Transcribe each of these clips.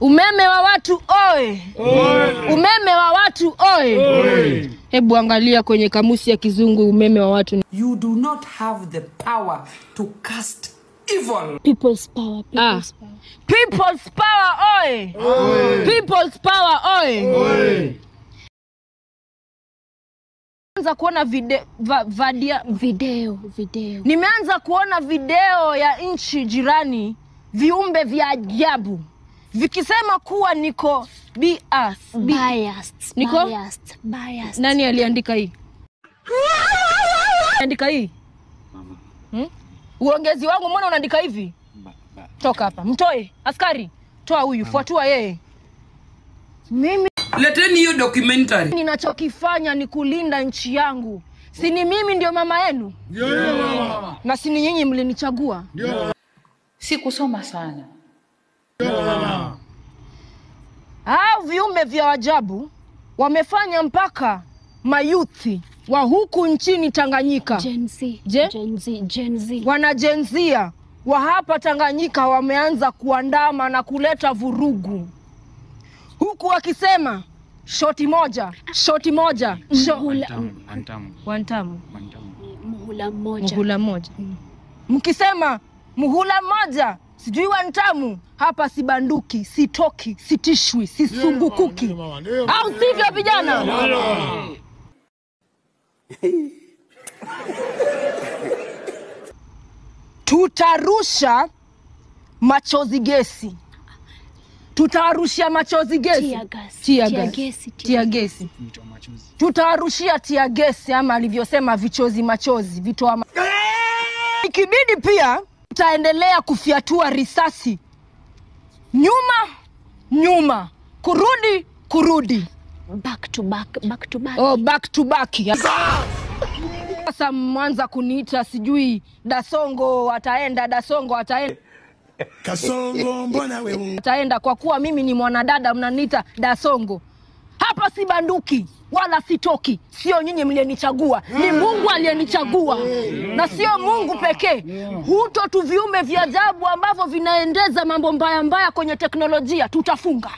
Umeme wa watu oe. Umeme wa watu oe. Hebu angalia kwenye kamusi ya Kizungu umeme wa watu. You do not have the power to cast evil. People's power. People's power. People's power oe. People's power oe. Nimeanza kuona video. Nimeanza kuona video ya nchi jirani, viumbe vya ajabu vikisema kuwa niko biased. Nani aliandika hii? Andika hii. Mama. Uongezi wangu mbona unaandika hivi? Toka hapa. Mtoe. Askari. Toa huyu. Fuatua yeye. Mimi leteni hiyo documentary. Ninachokifanya ni kulinda nchi yangu. Si ni mimi ndio mama yenu? Ndio mama. Na si ni nyinyi mlinichagua? Ndio. Si kusoma sana. Ndio mama. Hao viumbe vya ajabu wamefanya mpaka mayuthi wa huku nchini Tanganyika. Gen Z. Wanajenzia wa hapa Tanganyika wameanza kuandama na kuleta vurugu. Huku wakisema shoti moja. Muhula moja. Mkisema muhula moja, sijui wantamu, hapa sibanduki, sitoki, sitishwi, sisumbukuki. Au sivyo vijana? Tutarusha machozi gesi. Tutarushia machozi gesi. Tia gesi. Tutarushia tia gesi ama alivyosema vichozi machozi. Ikibidi pia tutaendelea kufiatua risasi. Nyuma. Kurudi. Back to back. Oh, back to back. Sasa mwanza kuniita sijui Dasongo ataenda. Kasongo mbona wewe? Ataenda kwa kuwa mimi ni mwanadada mnaniita Dasongo. Hapa si banduki wala sitoki. Sio nyinyi mlienichagua, ni Mungu aliyenichagua. Na sio Mungu pekee. Huto tu viumbe vya ajabu ambavyo vinaendeza mambo mbaya kwenye teknolojia tutafunga.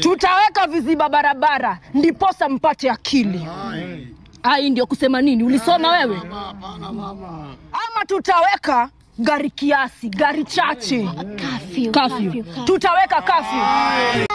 Tutaweka viziba barabara ndiposa mpate akili. Ai ndio kusema nini? Ulisoma wewe? Ama tutaweka gari kiasi, gari chache. Curfew. Tutaweka curfew.